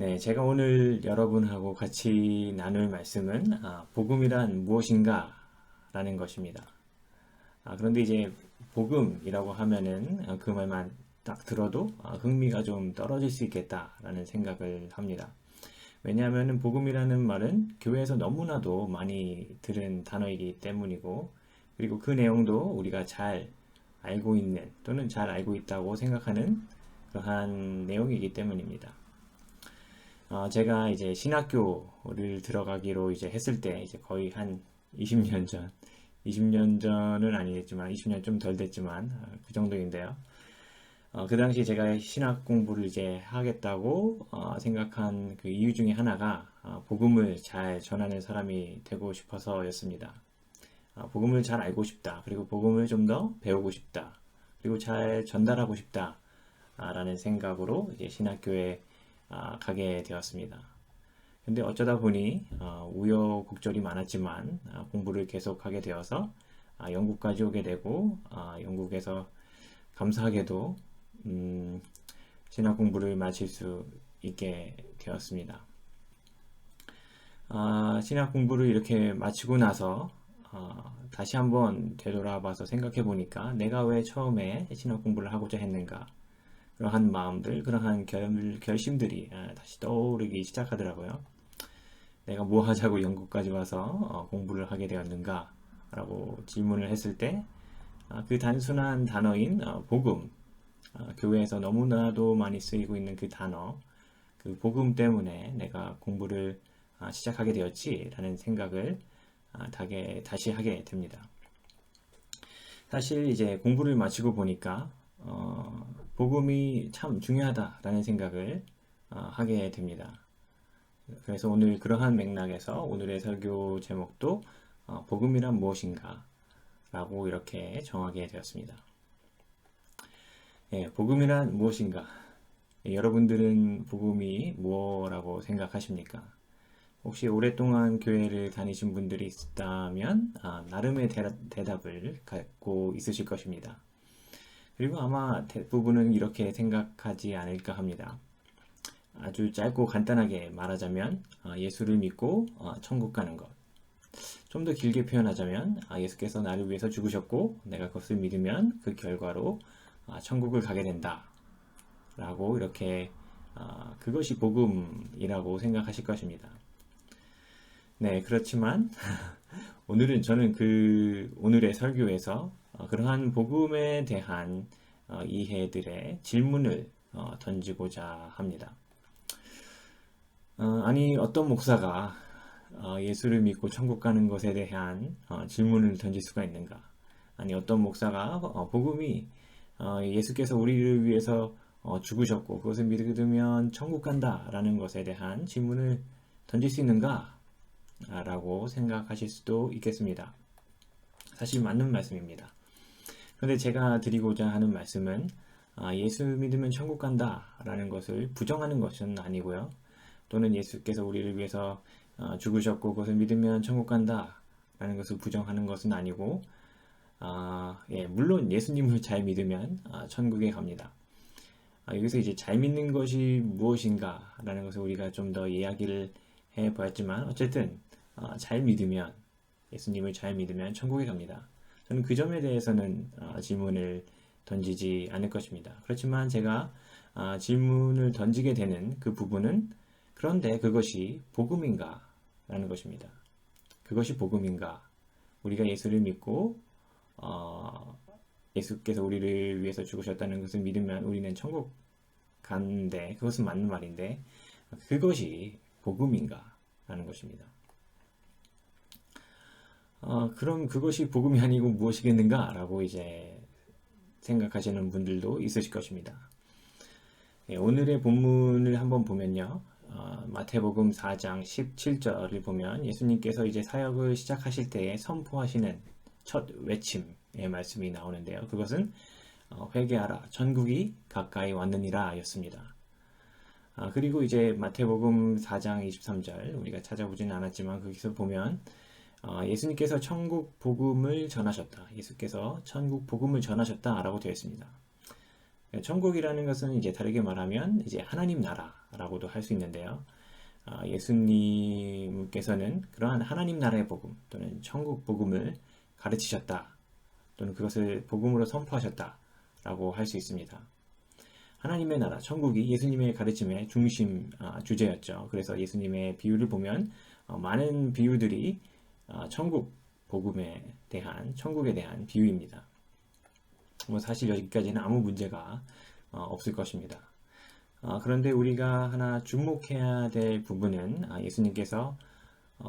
네, 제가 오늘 여러분하고 같이 나눌 말씀은 복음이란 무엇인가 라는 것입니다. 그런데 이제 복음이라고 하면은 그 말만 딱 들어도 흥미가 좀 떨어질 수 있겠다라는 생각을 합니다. 왜냐하면 복음이라는 말은 교회에서 너무나도 많이 들은 단어이기 때문이고, 그리고 그 내용도 우리가 잘 알고 있는 또는 잘 알고 있다고 생각하는 그러한 내용이기 때문입니다. 제가 이제 신학교를 들어가기로 이제 했을 때 이제 거의 한 20년 전, 20년 전은 아니겠지만 20년 좀 덜 됐지만 그 정도인데요. 그 당시 제가 신학 공부를 이제 하겠다고 생각한 그 이유 중에 하나가 복음을 잘 전하는 사람이 되고 싶어서였습니다. 복음을 잘 알고 싶다. 그리고 복음을 좀 더 배우고 싶다. 그리고 잘 전달하고 싶다. 라는 생각으로 이제 신학교에 가게 되었습니다. 근데 어쩌다 보니 우여곡절이 많았지만 공부를 계속하게 되어서 영국까지 오게 되고 영국에서 감사하게도 신학 공부를 마칠 수 있게 되었습니다. 신학 공부를 이렇게 마치고 나서 다시 한번 되돌아봐서 생각해 보니까 내가 왜 처음에 신학 공부를 하고자 했는가, 그러한 마음들, 그러한 결심들이 다시 떠오르기 시작하더라고요. 내가 뭐 하자고 영국까지 와서 공부를 하게 되었는가 라고 질문을 했을 때 그 단순한 단어인 복음, 교회에서 너무나도 많이 쓰이고 있는 그 단어, 그 복음 때문에 내가 공부를 시작하게 되었지라는 생각을 다시 하게 됩니다. 사실 이제 공부를 마치고 보니까 복음이 참 중요하다라는 생각을 하게 됩니다. 그래서 오늘 그러한 맥락에서 오늘의 설교 제목도 복음이란 무엇인가 라고 이렇게 정하게 되었습니다. 복음이란 무엇인가? 여러분들은 복음이 뭐라고 생각하십니까? 혹시 오랫동안 교회를 다니신 분들이 있다면 나름의 대답을 갖고 있으실 것입니다. 그리고 아마 대부분은 이렇게 생각하지 않을까 합니다. 아주 짧고 간단하게 말하자면 예수를 믿고 천국 가는 것. 좀 더 길게 표현하자면 예수께서 나를 위해서 죽으셨고 내가 그것을 믿으면 그 결과로 천국을 가게 된다 라고 이렇게 그것이 복음이라고 생각하실 것입니다. 네, 그렇지만 오늘은 저는 오늘의 설교에서 그러한 복음에 대한 이해들의 질문을 던지고자 합니다. 아니, 어떤 목사가 예수를 믿고 천국 가는 것에 대한 질문을 던질 수가 있는가? 아니, 어떤 목사가 복음이 예수께서 우리를 위해서 죽으셨고 그것을 믿으면 천국 간다라는 것에 대한 질문을 던질 수 있는가? 라고 생각하실 수도 있겠습니다. 사실 맞는 말씀입니다. 그런데 제가 드리고자 하는 말씀은 예수 믿으면 천국 간다라는 것을 부정하는 것은 아니고요. 또는 예수께서 우리를 위해서 죽으셨고 그것을 믿으면 천국 간다라는 것을 부정하는 것은 아니고 물론 예수님을 잘 믿으면 천국에 갑니다. 여기서 이제 잘 믿는 것이 무엇인가 라는 것을 우리가 좀 더 이야기를 해보았지만 어쨌든 잘 믿으면, 예수님을 잘 믿으면 천국에 갑니다. 저는 그 점에 대해서는 질문을 던지지 않을 것입니다. 그렇지만 제가 질문을 던지게 되는 그 부분은 그런데 그것이 복음인가? 라는 것입니다. 그것이 복음인가? 우리가 예수를 믿고 예수께서 우리를 위해서 죽으셨다는 것을 믿으면 우리는 천국 가는데 그것은 맞는 말인데 그것이 복음인가? 라는 것입니다. 그럼 그것이 복음이 아니고 무엇이겠는가? 라고 이제 생각하시는 분들도 있으실 것입니다. 오늘의 본문을 한번 보면요. 마태복음 4장 17절을 보면 예수님께서 이제 사역을 시작하실 때에 선포하시는 첫 외침의 말씀이 나오는데요. 그것은 회개하라, 천국이 가까이 왔느니라 였습니다. 그리고 이제 마태복음 4장 23절 우리가 찾아보지는 않았지만 거기서 보면 예수님께서 천국 복음을 전하셨다. 예수께서 천국 복음을 전하셨다라고 되어 있습니다. 천국이라는 것은 이제 다르게 말하면 이제 하나님 나라 라고도 할 수 있는데요. 예수님께서는 그러한 하나님 나라의 복음 또는 천국 복음을 가르치셨다, 또는 그것을 복음으로 선포하셨다 라고 할 수 있습니다. 하나님의 나라, 천국이 예수님의 가르침의 중심 주제였죠. 그래서 예수님의 비유를 보면 많은 비유들이 천국 복음에 대한, 천국에 대한 비유입니다. 사실 여기까지는 아무 문제가 없을 것입니다. 그런데 우리가 하나 주목해야 될 부분은 예수님께서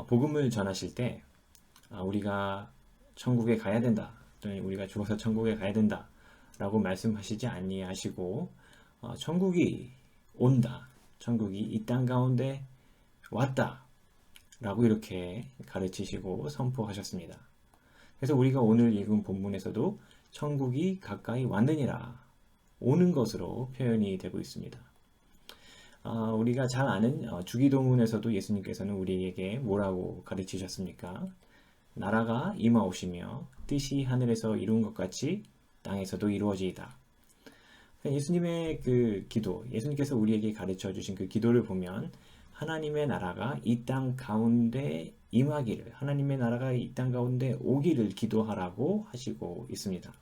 복음을 전하실 때 우리가 천국에 가야 된다, 또는 우리가 죽어서 천국에 가야 된다 라고 말씀하시지 아니하시고 천국이 온다, 천국이 이 땅 가운데 왔다 라고 이렇게 가르치시고 선포하셨습니다. 그래서 우리가 오늘 읽은 본문에서도 천국이 가까이 왔느니라, 오는 것으로 표현이 되고 있습니다. 우리가 잘 아는 주기도문에서도 예수님께서는 우리에게 뭐라고 가르치셨습니까? 나라가 임하오시며 뜻이 하늘에서 이룬 것 같이 땅에서도 이루어지이다. 예수님의 그 기도, 예수님께서 우리에게 가르쳐 주신 그 기도를 보면 하나님의 나라가 이 땅 가운데 임하기를, 하나님의 나라가 이 땅 가운데 오기를 기도하라고 하시고 있습니다.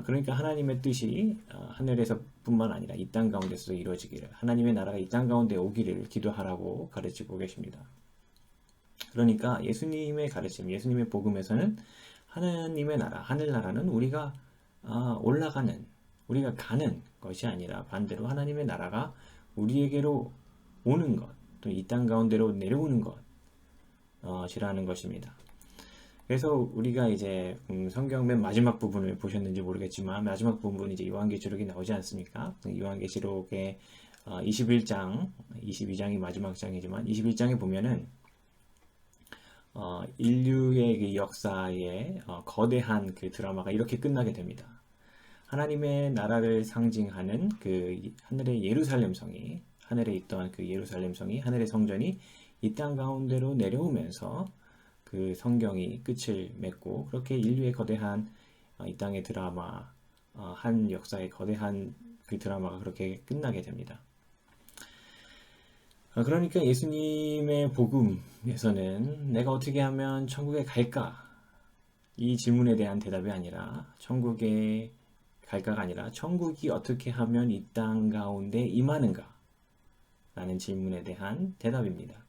그러니까 하나님의 뜻이 하늘에서 뿐만 아니라 이 땅 가운데서도 이루어지기를, 하나님의 나라가 이 땅 가운데 오기를 기도하라고 가르치고 계십니다. 그러니까 예수님의 가르침, 예수님의 복음에서는 하나님의 나라, 하늘나라는 우리가 올라가는, 우리가 가는 것이 아니라 반대로 하나님의 나라가 우리에게로 오는 것, 또 이 땅 가운데로 내려오는 것이라는 것입니다. 그래서 우리가 이제 성경 맨 마지막 부분을 보셨는지 모르겠지만, 마지막 부분 이제 요한계시록이 나오지 않습니까? 요한계시록의 21장, 22장이 마지막 장이지만 21장에 보면은 인류의 그 역사의 거대한 그 드라마가 이렇게 끝나게 됩니다. 하나님의 나라를 상징하는 그 하늘의 예루살렘 성이, 하늘에 있던 그 예루살렘 성이, 하늘의 성전이 이 땅 가운데로 내려오면서 그 성경이 끝을 맺고, 그렇게 인류의 거대한 이 땅의 드라마, 한 역사의 거대한 그 드라마가 그렇게 끝나게 됩니다. 그러니까 예수님의 복음에서는 내가 어떻게 하면 천국에 갈까? 이 질문에 대한 대답이 아니라, 천국에 갈까가 아니라 천국이 어떻게 하면 이 땅 가운데 임하는가? 라는 질문에 대한 대답입니다.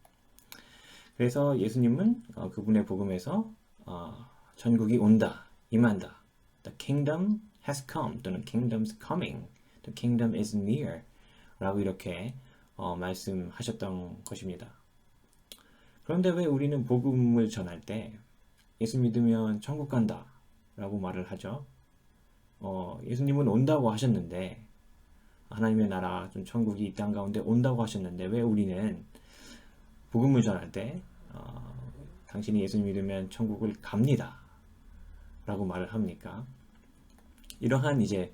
그래서 예수님은 그분의 복음에서 천국이 온다, 임한다, The kingdom has come, 또는 kingdom's coming, The kingdom is near 라고 이렇게 말씀하셨던 것입니다. 그런데 왜 우리는 복음을 전할 때 예수 믿으면 천국 간다 라고 말을 하죠? 예수님은 온다고 하셨는데, 하나님의 나라, 좀 천국이 이 땅 가운데 온다고 하셨는데, 왜 우리는 복음을 전할 때 당신이 예수 믿으면 천국을 갑니다 라고 말을 합니까? 이러한 이제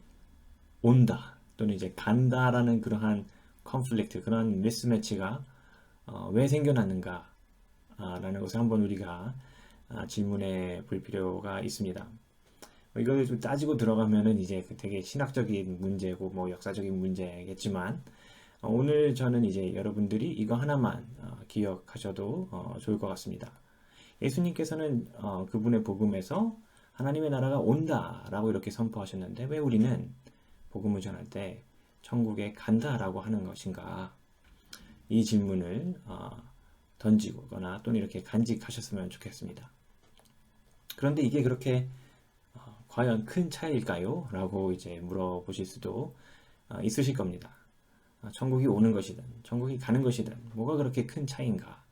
온다 또는 이제 간다라는 그러한 컨플릭트, 그런 미스매치가 왜 생겨났는가 라는 것을 한번 우리가 질문해 볼 필요가 있습니다. 이걸 좀 따지고 들어가면은 이제 되게 신학적인 문제고 뭐 역사적인 문제겠지만, 오늘 저는 이제 여러분들이 이거 하나만 기억하셔도 좋을 것 같습니다. 예수님께서는 그분의 복음에서 하나님의 나라가 온다라고 이렇게 선포하셨는데, 왜 우리는 복음을 전할 때 천국에 간다라고 하는 것인가? 이 질문을 던지거나 또는 이렇게 간직하셨으면 좋겠습니다. 그런데 이게 그렇게 과연 큰 차이일까요? 라고 이제 물어보실 수도 있으실 겁니다. 천국이 오는 것이든 천국이 가는 것이든 뭐가 그렇게 큰 차이인가?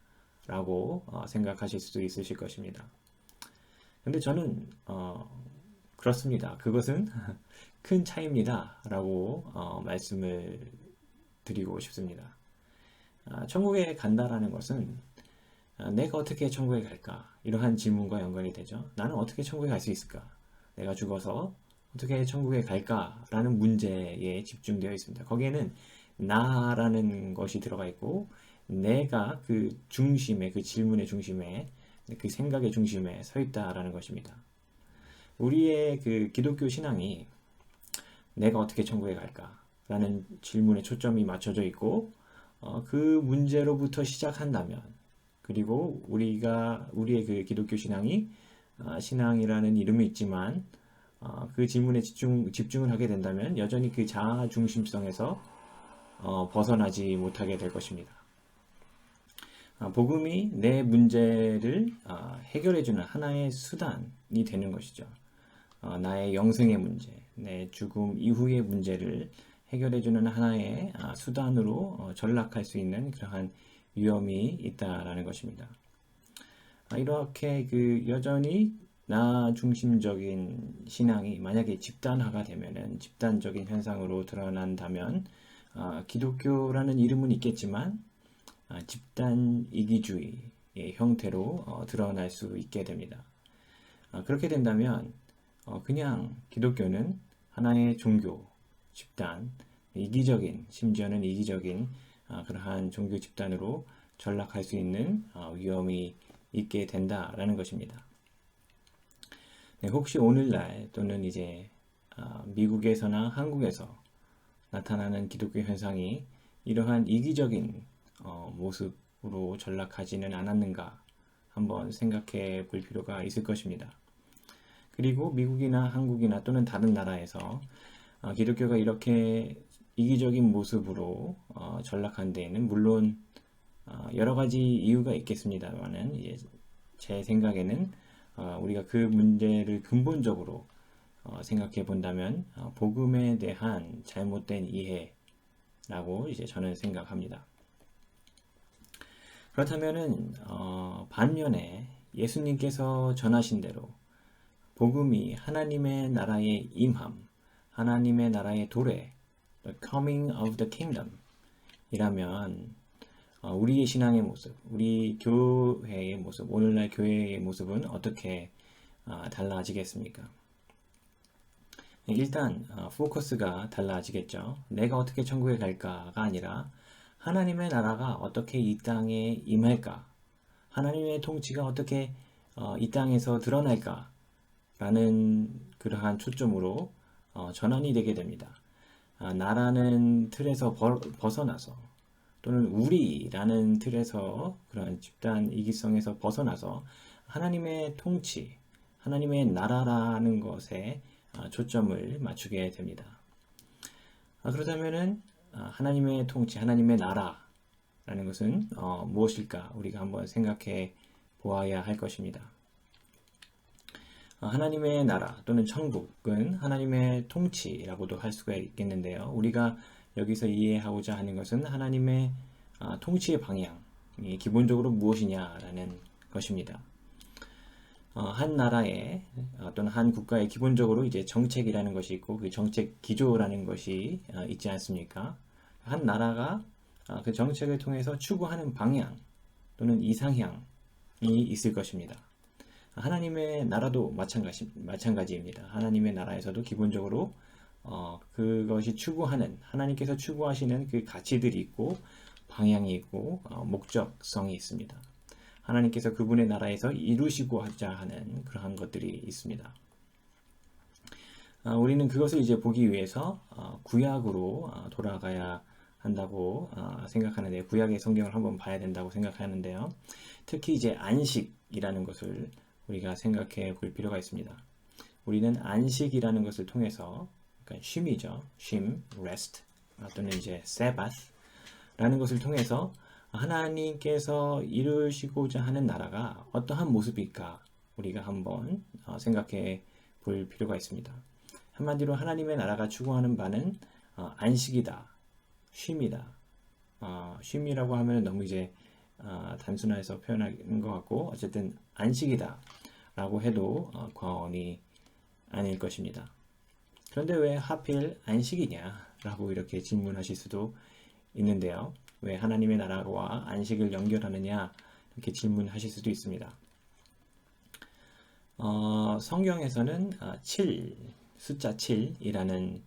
라고 생각하실 수도 있으실 것입니다. 근데 저는 그렇습니다. 그것은 큰 차이입니다. 라고 말씀을 드리고 싶습니다. 천국에 간다라는 것은 내가 어떻게 천국에 갈까? 이러한 질문과 연관이 되죠. 나는 어떻게 천국에 갈 수 있을까? 내가 죽어서 어떻게 천국에 갈까? 라는 문제에 집중되어 있습니다. 거기에는 나라는 것이 들어가 있고, 내가 그 중심에, 그 질문의 중심에, 그 생각의 중심에 서 있다라는 것입니다. 우리의 그 기독교 신앙이 내가 어떻게 천국에 갈까? 라는 질문에 초점이 맞춰져 있고, 그 문제로부터 시작한다면, 그리고 우리의 그 기독교 신앙이 신앙이라는 이름이 있지만 그 질문에 집중을 하게 된다면 여전히 그 자아 중심성에서 벗어나지 못하게 될 것입니다. 복음이 내 문제를 해결해주는 하나의 수단이 되는 것이죠. 나의 영생의 문제, 내 죽음 이후의 문제를 해결해주는 하나의 수단으로 전락할 수 있는 그러한 위험이 있다라는 것입니다. 이렇게 그 여전히 나 중심적인 신앙이 만약에 집단화가 되면은 집단적인 현상으로 드러난다면 기독교라는 이름은 있겠지만 집단 이기주의의 형태로 드러날 수 있게 됩니다. 그렇게 된다면 그냥 기독교는 하나의 종교 집단, 심지어는 이기적인 그러한 종교 집단으로 전락할 수 있는 위험이 있게 된다라는 것입니다. 네, 혹시 오늘날 또는 이제 미국에서나 한국에서 나타나는 기독교 현상이 이러한 이기적인 모습으로 전락하지는 않았는가 한번 생각해 볼 필요가 있을 것입니다. 그리고 미국이나 한국이나 또는 다른 나라에서 기독교가 이렇게 이기적인 모습으로 전락한 데에는 물론 여러 가지 이유가 있겠습니다만은 제 생각에는 우리가 그 문제를 근본적으로 생각해 본다면 복음에 대한 잘못된 이해라고 이제 저는 생각합니다. 그렇다면은 반면에 예수님께서 전하신 대로 복음이 하나님의 나라의 임함, 하나님의 나라의 도래, the coming of the kingdom 이라면 우리의 신앙의 모습, 우리 교회의 모습, 오늘날 교회의 모습은 어떻게 달라지겠습니까? 일단 포커스가 달라지겠죠. 내가 어떻게 천국에 갈까가 아니라 하나님의 나라가 어떻게 이 땅에 임할까? 하나님의 통치가 어떻게 이 땅에서 드러날까? 라는 그러한 초점으로 전환이 되게 됩니다. 나라는 틀에서 벗어나서 또는 우리라는 틀에서 그런 집단 이기성에서 벗어나서 하나님의 통치, 하나님의 나라라는 것에 초점을 맞추게 됩니다. 그렇다면은 하나님의 통치, 하나님의 나라라는 것은 무엇일까? 우리가 한번 생각해 보아야 할 것입니다. 하나님의 나라 또는 천국은 하나님의 통치라고도 할 수가 있겠는데요. 우리가 여기서 이해하고자 하는 것은 하나님의 통치의 방향이 기본적으로 무엇이냐라는 것입니다. 한 나라의 또는 한 국가의 기본적으로 이제 정책이라는 것이 있고 그 정책 기조라는 것이 있지 않습니까? 한 나라가 그 정책을 통해서 추구하는 방향 또는 이상향이 있을 것입니다. 하나님의 나라도 마찬가지입니다. 하나님의 나라에서도 기본적으로 그것이 추구하는 하나님께서 추구하시는 그 가치들이 있고 방향이 있고 목적성이 있습니다. 하나님께서 그분의 나라에서 이루시고자 하는 그러한 것들이 있습니다. 우리는 그것을 이제 보기 위해서 구약으로 돌아가야 한다고 생각하는데 구약의 성경을 한번 봐야 된다고 생각하는데요. 특히 이제 안식이라는 것을 우리가 생각해 볼 필요가 있습니다. 우리는 안식이라는 것을 통해서 그러니까 쉼이죠. 쉼, rest 또는 이제 sabbath라는 것을 통해서 하나님께서 이루시고자 하는 나라가 어떠한 모습일까 우리가 한번 생각해 볼 필요가 있습니다. 한마디로 하나님의 나라가 추구하는 바는 안식이다, 쉼이다. 쉼이라고 하면 너무 이제 단순해서 표현하는 것 같고 어쨌든 안식이다 라고 해도 과언이 아닐 것입니다. 그런데 왜 하필 안식이냐 라고 이렇게 질문하실 수도 있는데요. 왜 하나님의 나라와 안식을 연결하느냐 이렇게 질문하실 수도 있습니다. 성경에서는 숫자 7이라는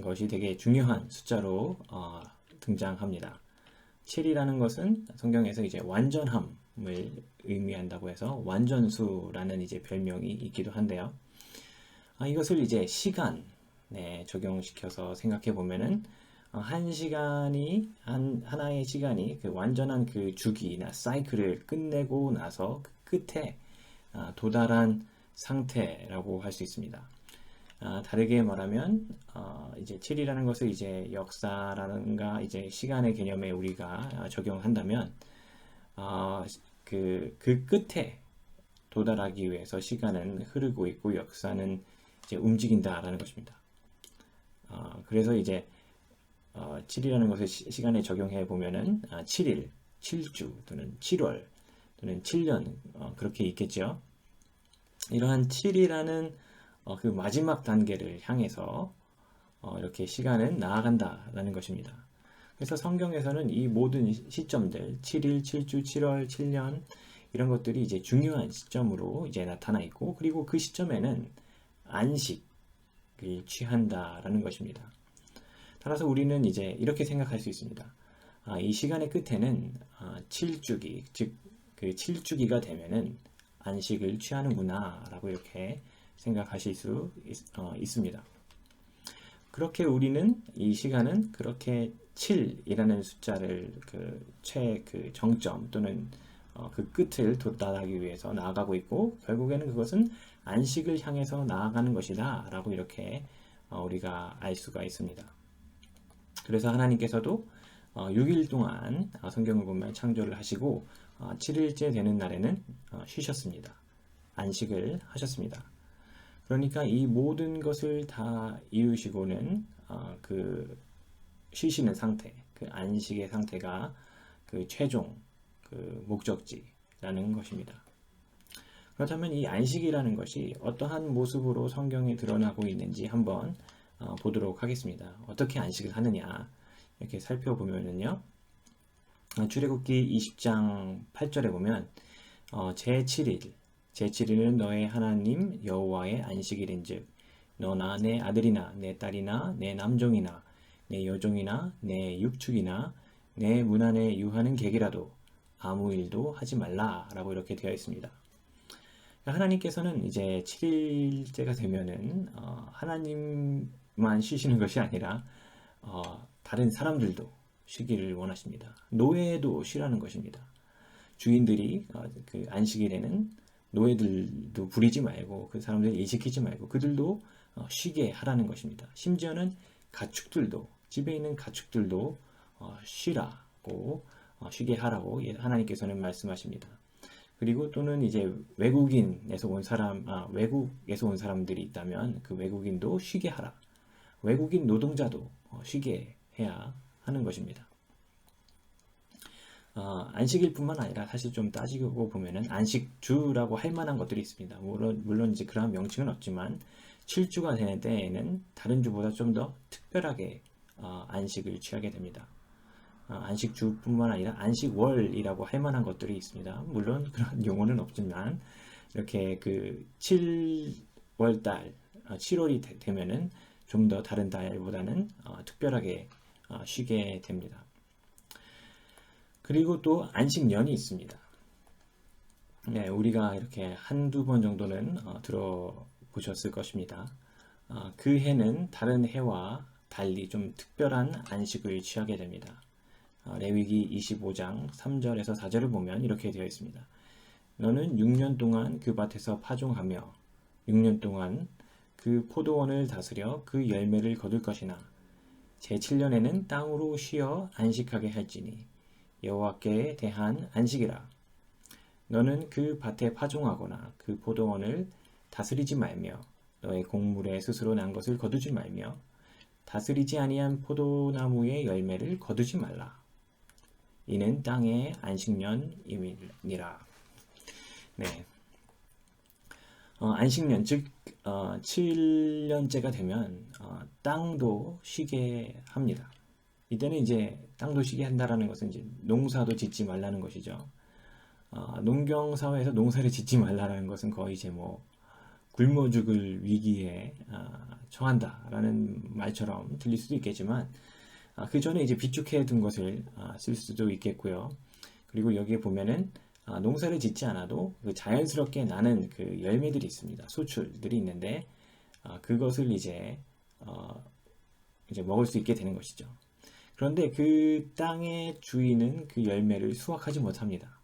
것이 되게 중요한 숫자로 등장합니다. 7이라는 것은 성경에서 이제 완전함을 의미한다고 해서 완전수라는 이제 별명이 있기도 한데요. 이것을 이제 시간 네, 적용시켜서 생각해 보면은 하나의 시간이 그 완전한 그 주기나 사이클을 끝내고 나서 그 끝에 도달한 상태라고 할 수 있습니다. 다르게 말하면 이제 7이라는 것을 이제 역사라든가 이제 시간의 개념에 우리가 적용한다면 그 끝에 도달하기 위해서 시간은 흐르고 있고 역사는 이제 움직인다라는 것입니다. 그래서 이제 7이라는 것을 시간에 적용해 보면은 7일, 7주 또는 7월 또는 7년 그렇게 있겠죠. 이러한 7이라는 그 마지막 단계를 향해서 이렇게 시간은 나아간다라는 것입니다. 그래서 성경에서는 이 모든 시점들 7일, 7주, 7월, 7년 이런 것들이 이제 중요한 시점으로 이제 나타나 있고 그리고 그 시점에는 안식을 취한다라는 것입니다. 따라서 우리는 이제 이렇게 생각할 수 있습니다. 이 시간의 끝에는 7주기, 즉 그 7주기가 되면은 안식을 취하는구나 라고 이렇게 생각하실 수 있습니다. 그렇게 우리는 이 시간은 그렇게 7이라는 숫자를 그 정점 또는 그 끝을 도달하기 위해서 나아가고 있고 결국에는 그것은 안식을 향해서 나아가는 것이다 라고 이렇게 우리가 알 수가 있습니다. 그래서 하나님께서도 6일 동안 성경을 보면 창조를 하시고 7일째 되는 날에는 쉬셨습니다. 안식을 하셨습니다. 그러니까 이 모든 것을 다 이루시고는 그 쉬시는 상태, 그 안식의 상태가 그 최종 그 목적지라는 것입니다. 그렇다면 이 안식이라는 것이 어떠한 모습으로 성경에 드러나고 있는지 한번 보도록 하겠습니다. 어떻게 안식을 하느냐 이렇게 살펴보면은요. 출애굽기 20장 8절에 보면 제7일은 너의 하나님 여호와의 안식일인즉 너나 내 아들이나 내 딸이나 내 남종이나 내 여종이나 내 육축이나 내 문 안에 유하는 객이라도 아무 일도 하지 말라 라고 이렇게 되어 있습니다. 하나님께서는 이제 7일째가 되면은 하나님만 쉬시는 것이 아니라 다른 사람들도 쉬기를 원하십니다. 노예도 쉬라는 것입니다. 주인들이 그 안식일에는 노예들도 부리지 말고 그 사람들 일시키지 말고 그들도 쉬게 하라는 것입니다. 심지어는 가축들도 집에 있는 가축들도 쉬라고 쉬게 하라고 하나님께서는 말씀하십니다. 그리고 또는 이제 외국에서 온 사람들이 있다면 그 외국인도 쉬게 하라. 외국인 노동자도 쉬게 해야 하는 것입니다. 안식일 뿐만 아니라 사실 좀 따지고 보면은 안식주라고 할 만한 것들이 있습니다. 물론 이제 그런 명칭은 없지만 7주가 되는 때에는 다른 주보다 좀 더 특별하게 안식을 취하게 됩니다. 안식주뿐만 아니라 안식월이라고 할 만한 것들이 있습니다. 물론 그런 용어는 없지만 이렇게 그 7월달, 7월이 되면은 좀 더 다른 달보다는 특별하게 쉬게 됩니다. 그리고 또 안식년이 있습니다. 네, 우리가 이렇게 한두 번 정도는 들어보셨을 것입니다. 그 해는 다른 해와 달리 좀 특별한 안식을 취하게 됩니다. 레위기 25장 3절에서 4절을 보면 이렇게 되어 있습니다. 너는 6년 동안 그 밭에서 파종하며 6년 동안 그 포도원을 다스려 그 열매를 거둘 것이나 제7년에는 땅으로 쉬어 안식하게 할지니 여호와께 대한 안식이라. 너는 그 밭에 파종하거나 그 포도원을 다스리지 말며 너의 곡물에 스스로 난 것을 거두지 말며 다스리지 아니한 포도나무의 열매를 거두지 말라. 이는 땅의 안식년이니라. 네. 안식년 즉 7년째가 되면 땅도 쉬게 합니다. 이때는 이제 땅도 쉬게 한다라는 것은 이제 농사도 짓지 말라는 것이죠. 농경 사회에서 농사를 짓지 말라는 것은 거의 이제 뭐 굶어 죽을 위기에 처한다라는 말처럼 들릴 수도 있겠지만 그 전에 이제 비축해 둔 것을 쓸 수도 있겠고요. 그리고 여기에 보면은 농사를 짓지 않아도 그 자연스럽게 나는 그 열매들이 있습니다. 소출들이 있는데 그것을 이제 이제 먹을 수 있게 되는 것이죠. 그런데 그 땅의 주인은 그 열매를 수확하지 못합니다.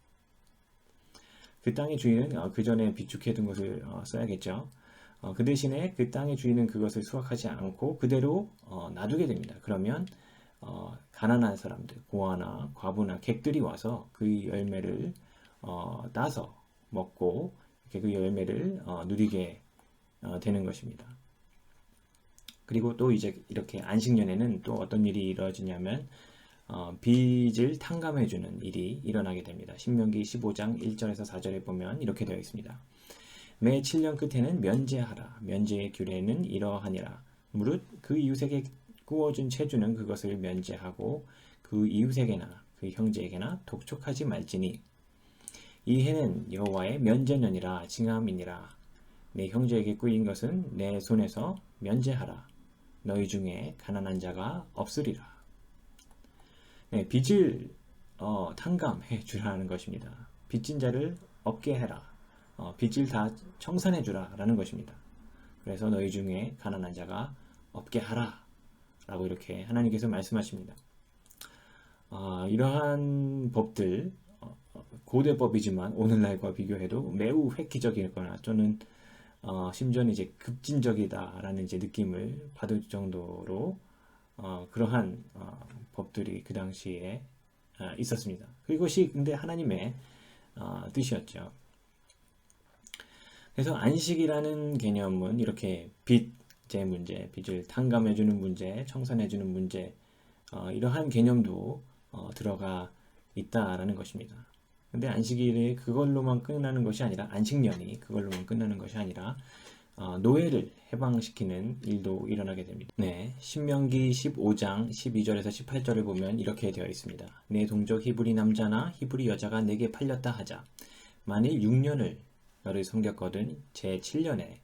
그 땅의 주인은 그 전에 비축해둔 것을 써야겠죠. 그 대신에 그 땅의 주인은 그것을 수확하지 않고 그대로 놔두게 됩니다. 그러면 가난한 사람들, 고아나 과부나 객들이 와서 그 열매를 따서 먹고 이렇게 그 열매를 누리게 되는 것입니다. 그리고 또 이제 이렇게 안식년에는 또 어떤 일이 이루어지냐면 빚을 탕감해주는 일이 일어나게 됩니다. 신명기 15장 1절에서 4절에 보면 이렇게 되어 있습니다. 매 7년 끝에는 면제하라. 면제의 규례는 이러하니라. 무릇 그 이웃에게 구워준 채주는 그것을 면제하고 그 이웃에게나 그 형제에게나 독촉하지 말지니 이 해는 여호와의 면제년이라 징함이니라. 내 형제에게 꾸인 것은 내 손에서 면제하라. 너희 중에 가난한 자가 없으리라. 네, 빚을 탕감해 주라는 것입니다. 빚진 자를 없게 해라. 빚을 다 청산해 주라 라는 것입니다. 그래서 너희 중에 가난한 자가 없게 하라 라고 이렇게 하나님께서 말씀하십니다. 이러한 법들 고대법이지만 오늘날과 비교해도 매우 획기적이거나 또는 심지어는 이제 급진적이다라는 이제 느낌을 받을 정도로 그러한 법들이 그 당시에 있었습니다. 그것이 근데 하나님의 뜻이었죠. 그래서 안식이라는 개념은 이렇게 빚의 문제, 빚을 탕감해주는 문제, 청산해주는 문제, 이러한 개념도 들어가 있다라는 것입니다. 근데 안식일이 그걸로만 끝나는 것이 아니라 안식년이 그걸로만 끝나는 것이 아니라 노예를 해방시키는 일도 일어나게 됩니다. 네, 신명기 15장 12절에서 18절을 보면 이렇게 되어 있습니다. 내 동족 히브리 남자나 히브리 여자가 내게 팔렸다 하자. 만일 6년을 너를 섬겼거든 제 7년에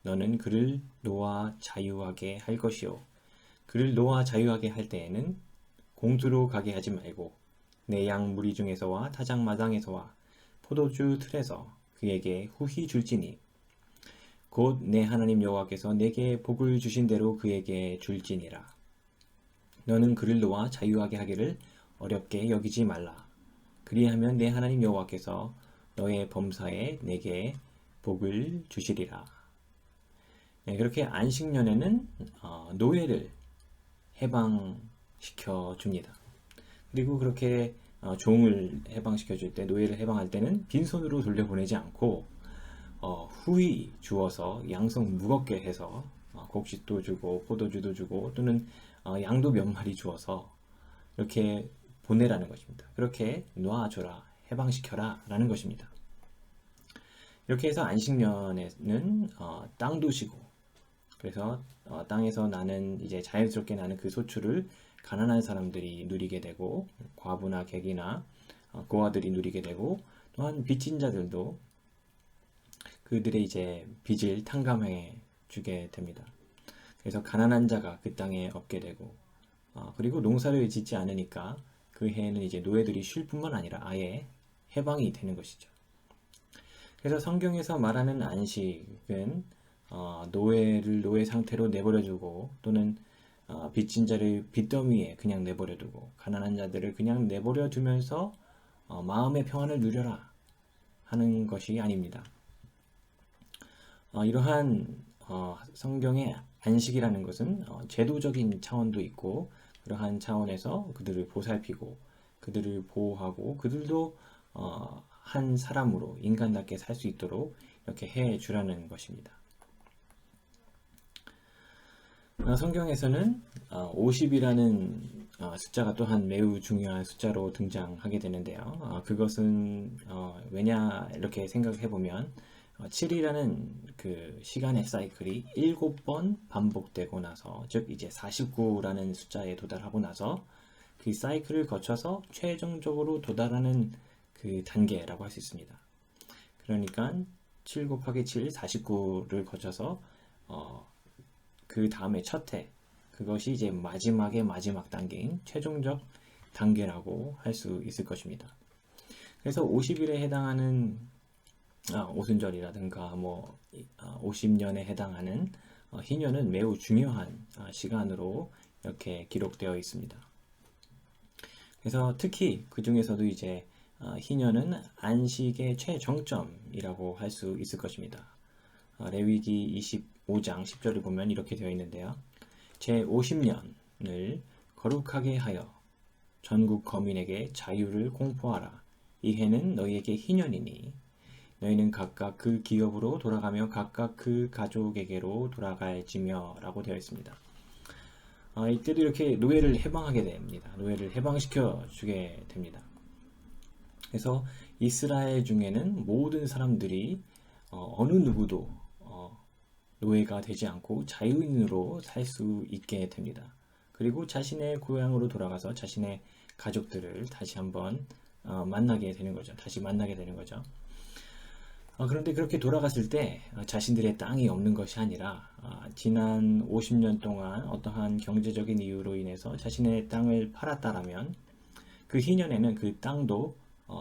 너는 그를 놓아 자유하게 할 것이요. 그를 놓아 자유하게 할 때에는 공수로 가게 하지 말고 내 양 무리 중에서와 타작 마당에서와 포도주 틀에서 그에게 후히 줄지니 곧 내 하나님 여호와께서 내게 복을 주신 대로 그에게 줄지니라. 너는 그를 놓아 자유하게 하기를 어렵게 여기지 말라. 그리하면 내 하나님 여호와께서 너의 범사에 내게 복을 주시리라. 네, 그렇게 안식년에는 노예를 해방시켜 줍니다. 그리고 그렇게 종을 해방시켜 줄 때, 노예를 해방할 때는 빈손으로 돌려보내지 않고 후히 주어서 양성 무겁게 해서 곡식도 주고 포도주도 주고 또는 양도 몇 마리 주어서 이렇게 보내라는 것입니다. 그렇게 놔줘라, 해방시켜라 라는 것입니다. 이렇게 해서 안식년에는 땅도 쉬고 그래서 땅에서 나는 이제 자연스럽게 나는 그 소출을 가난한 사람들이 누리게 되고 과부나 객이나 고아들이 누리게 되고 또한 빚진 자들도 그들의 이제 빚을 탕감해 주게 됩니다. 그래서 가난한 자가 그 땅에 없게 되고 그리고 농사를 짓지 않으니까 그 해에는 이제 노예들이 쉴 뿐만 아니라 아예 해방이 되는 것이죠. 그래서 성경에서 말하는 안식은 노예를 노예 상태로 내버려두고 또는 빚진 자를 빚더미에 그냥 내버려두고 가난한 자들을 그냥 내버려두면서 마음의 평안을 누려라 하는 것이 아닙니다. 이러한 성경의 안식이라는 것은 제도적인 차원도 있고 그러한 차원에서 그들을 보살피고 그들을 보호하고 그들도 한 사람으로 인간답게 살 수 있도록 이렇게 해 주라는 것입니다. 성경에서는 50이라는 숫자가 또한 매우 중요한 숫자로 등장하게 되는데요. 그것은 왜냐 이렇게 생각해 보면 7이라는 그 시간의 사이클이 7번 반복되고 나서 즉 이제 49라는 숫자에 도달하고 나서 그 사이클을 거쳐서 최종적으로 도달하는 그 단계라고 할 수 있습니다. 그러니까 7 곱하기 7, 49를 거쳐서 그 다음에 첫 해, 그것이 이제 마지막의 마지막 단계인 최종적 단계라고 할 수 있을 것입니다. 그래서 50일에 해당하는 오순절이라든가 50년에 해당하는 희년은 매우 중요한 시간으로 이렇게 기록되어 있습니다. 그래서 특히 그 중에서도 이제 희년은 안식의 최정점이라고 할 수 있을 것입니다. 레위기 25장 10절을 보면 이렇게 되어 있는데요. 제 50년을 거룩하게 하여 전국 거민에게 자유를 공포하라. 이 해는 너희에게 희년이니 너희는 각각 그 기업으로 돌아가며 각각 그 가족에게로 돌아갈지며 라고 되어 있습니다. 이때도 이렇게 노예를 해방하게 됩니다. 노예를 해방시켜 주게 됩니다. 그래서 이스라엘 중에는 모든 사람들이 어느 누구도 노예가 되지 않고 자유인으로 살 수 있게 됩니다. 그리고 자신의 고향으로 돌아가서 자신의 가족들을 다시 한번 만나게 되는 거죠. 다시 만나게 되는 거죠. 그런데 그렇게 돌아갔을 때 자신들의 땅이 없는 것이 아니라 지난 50년 동안 어떠한 경제적인 이유로 인해서 자신의 땅을 팔았다라면 그 희년에는 그 땅도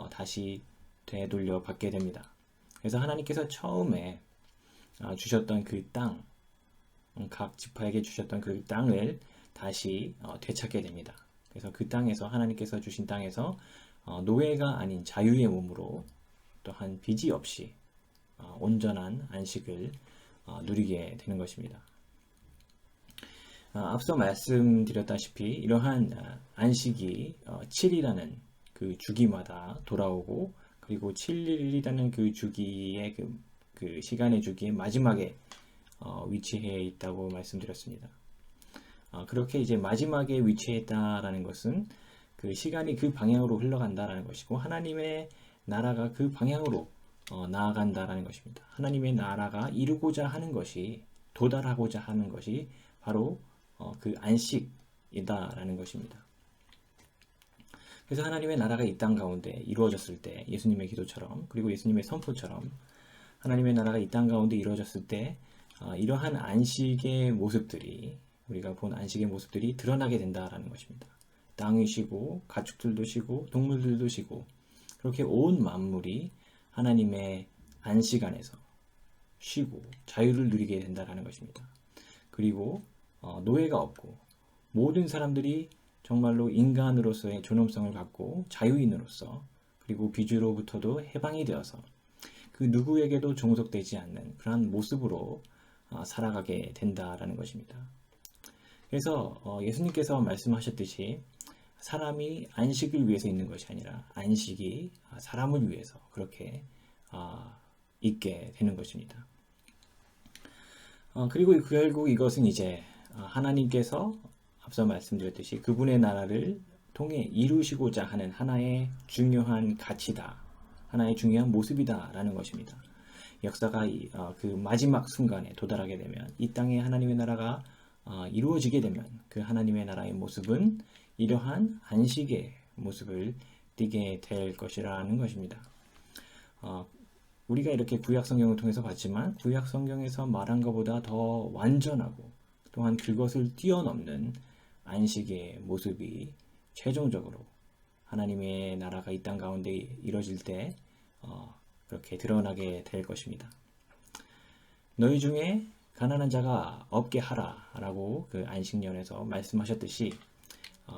다시 되돌려 받게 됩니다. 그래서 하나님께서 처음에 주셨던 그 땅, 각 지파에게 주셨던 그 땅을 다시 되찾게 됩니다. 그래서 그 땅에서 하나님께서 주신 땅에서 노예가 아닌 자유의 몸으로 또한 빚이 없이 온전한 안식을 누리게 되는 것입니다. 앞서 말씀드렸다시피 이러한 안식이 7이라는 그 주기마다 돌아오고 그리고 7일이라는 그 주기의 그 시간의 주기의 마지막에 위치해 있다고 말씀드렸습니다. 그렇게 이제 마지막에 위치했다라는 것은 그 시간이 그 방향으로 흘러간다라는 것이고 하나님의 나라가 그 방향으로 나아간다라는 것입니다. 하나님의 나라가 이루고자 하는 것이 도달하고자 하는 것이 바로 그 안식이다라는 것입니다. 그래서 하나님의 나라가 이 땅 가운데 이루어졌을 때 예수님의 기도처럼 그리고 예수님의 선포처럼 하나님의 나라가 이 땅 가운데 이루어졌을 때 이러한 안식의 모습들이 우리가 본 안식의 모습들이 드러나게 된다라는 것입니다. 땅이 쉬고 가축들도 쉬고 동물들도 쉬고 그렇게 온 만물이 하나님의 안식 안에서 쉬고 자유를 누리게 된다라는 것입니다. 그리고 노예가 없고 모든 사람들이 정말로 인간으로서의 존엄성을 갖고 자유인으로서 그리고 비주로부터도 해방이 되어서 그 누구에게도 종속되지 않는 그러한 모습으로 살아가게 된다라는 것입니다. 그래서 예수님께서 말씀하셨듯이 사람이 안식을 위해서 있는 것이 아니라 안식이 사람을 위해서 그렇게 있게 되는 것입니다. 그리고 결국 이것은 이제 하나님께서 앞서 말씀드렸듯이 그분의 나라를 통해 이루시고자 하는 하나의 중요한 가치다. 하나의 중요한 모습이다라는 것입니다. 역사가 그 마지막 순간에 도달하게 되면 이 땅에 하나님의 나라가 이루어지게 되면 그 하나님의 나라의 모습은 이러한 안식의 모습을 띠게 될 것이라는 것입니다. 우리가 이렇게 구약 성경을 통해서 봤지만 구약 성경에서 말한 것보다 더 완전하고 또한 그것을 뛰어넘는 안식의 모습이 최종적으로 하나님의 나라가 이 땅 가운데 이루어질 때 그렇게 드러나게 될 것입니다. 너희 중에 가난한 자가 없게 하라 라고 그 안식년에서 말씀하셨듯이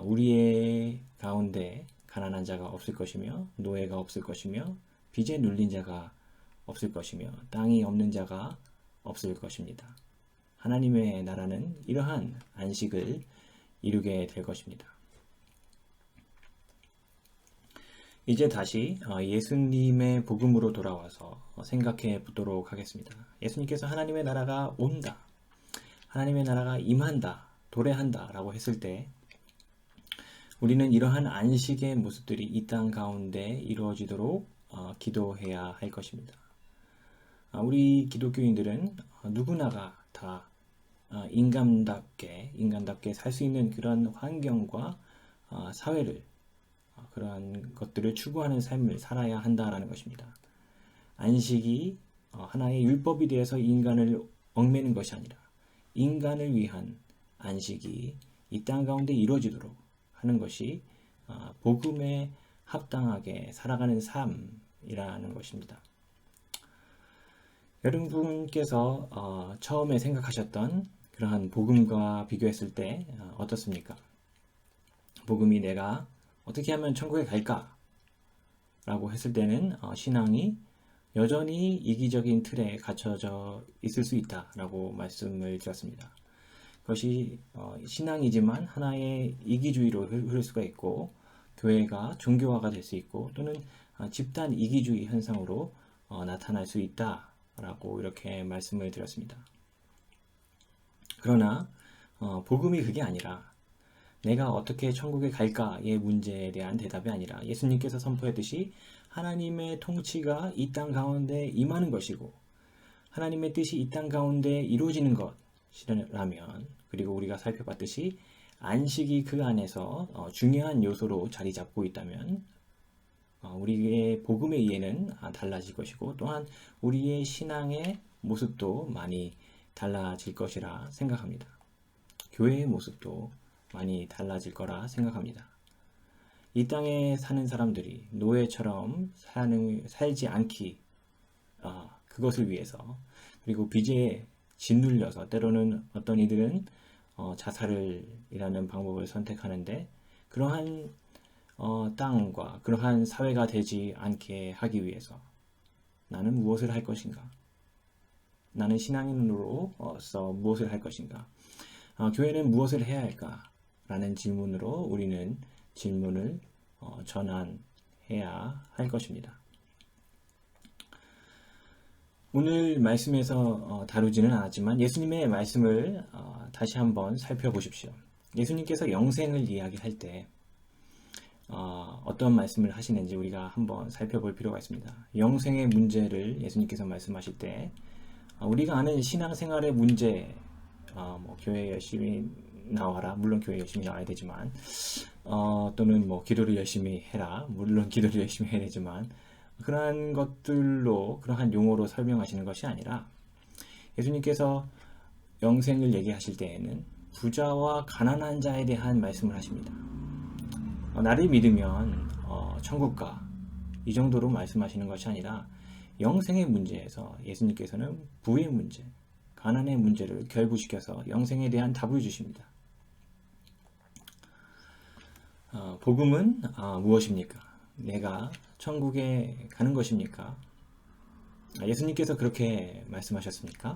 우리의 가운데 가난한 자가 없을 것이며 노예가 없을 것이며 빚에 눌린 자가 없을 것이며 땅이 없는 자가 없을 것입니다. 하나님의 나라는 이러한 안식을 이루게 될 것입니다. 이제 다시 예수님의 복음으로 돌아와서 생각해 보도록 하겠습니다. 예수님께서 하나님의 나라가 온다, 하나님의 나라가 임한다, 도래한다 라고 했을 때 우리는 이러한 안식의 모습들이 이 땅 가운데 이루어지도록 기도해야 할 것입니다. 우리 기독교인들은 누구나가 다 인간답게 살 수 있는 그런 환경과 사회를 그러한 것들을 추구하는 삶을 살아야 한다라는 것입니다. 안식이 하나의 율법이 되어서 인간을 얽매는 것이 아니라 인간을 위한 안식이 이 땅 가운데 이루어지도록 하는 것이 복음에 합당하게 살아가는 삶이라는 것입니다. 여러분께서 처음에 생각하셨던 그러한 복음과 비교했을 때 어떻습니까? 복음이 내가 어떻게 하면 천국에 갈까? 라고 했을 때는 신앙이 여전히 이기적인 틀에 갇혀져 있을 수 있다라고 말씀을 드렸습니다. 그것이 신앙이지만 하나의 이기주의로 흐를 수가 있고 교회가 종교화가 될 수 있고 또는 집단 이기주의 현상으로 나타날 수 있다라고 이렇게 말씀을 드렸습니다. 그러나 복음이 그게 아니라 내가 어떻게 천국에 갈까의 문제에 대한 대답이 아니라 예수님께서 선포했듯이 하나님의 통치가 이 땅 가운데 임하는 것이고 하나님의 뜻이 이 땅 가운데 이루어지는 것이라면 그리고 우리가 살펴봤듯이 안식이 그 안에서 중요한 요소로 자리 잡고 있다면 우리의 복음의 이해는 달라질 것이고 또한 우리의 신앙의 모습도 많이 달라질 것이라 생각합니다. 교회의 모습도 많이 달라질 거라 생각합니다. 이 땅에 사는 사람들이 노예처럼 살지 않기 그것을 위해서 그리고 빚에 짓눌려서 때로는 어떤 이들은 자살이라는 방법을 선택하는데 그러한 땅과 그러한 사회가 되지 않게 하기 위해서 나는 무엇을 할 것인가? 나는 신앙인으로서 무엇을 할 것인가? 교회는 무엇을 해야 할까? 라는 질문으로 우리는 질문을 전환해야 할 것입니다. 오늘 말씀에서 다루지는 않았지만 예수님의 말씀을 다시 한번 살펴보십시오. 예수님께서 영생을 이야기할 때 어떤 말씀을 하시는지 우리가 한번 살펴볼 필요가 있습니다. 영생의 문제를 예수님께서 말씀하실 때 우리가 아는 신앙생활의 문제, 교회 열심히 나와라. 물론 교회 열심히 나와야 되지만 또는 기도를 열심히 해라. 물론 기도를 열심히 해야 되지만 그러한 것들로 그러한 용어로 설명하시는 것이 아니라 예수님께서 영생을 얘기하실 때에는 부자와 가난한 자에 대한 말씀을 하십니다. 나를 믿으면 천국 가. 이 정도로 말씀하시는 것이 아니라 영생의 문제에서 예수님께서는 부의 문제, 가난의 문제를 결부시켜서 영생에 대한 답을 주십니다. 복음은 무엇입니까? 내가 천국에 가는 것입니까? 예수님께서 그렇게 말씀하셨습니까?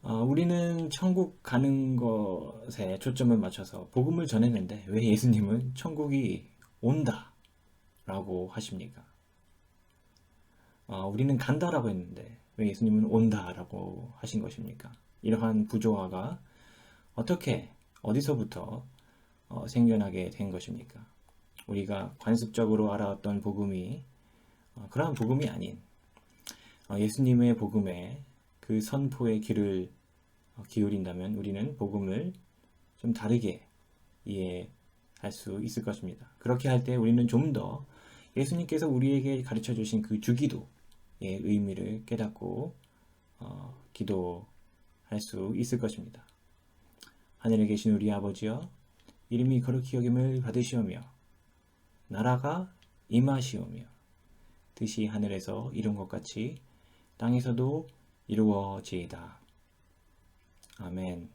우리는 천국 가는 것에 초점을 맞춰서 복음을 전했는데 왜 예수님은 천국이 온다 라고 하십니까? 우리는 간다라고 했는데 왜 예수님은 온다라고 하신 것입니까? 이러한 부조화가 어떻게 어디서부터 생겨나게 된 것입니까? 우리가 관습적으로 알아왔던 복음이 그러한 복음이 아닌 예수님의 복음에 그 선포의 귀를 기울인다면 우리는 복음을 좀 다르게 이해할 수 있을 것입니다. 그렇게 할 때 우리는 좀 더 예수님께서 우리에게 가르쳐 주신 그 주기도의 의미를 깨닫고 기도할 수 있을 것입니다. 하늘에 계신 우리 아버지여, 이름이 거룩히 여김을 받으시오며 나라가 임하시오며 뜻이 하늘에서 이룬 것 같이 땅에서도 이루어지이다. 아멘.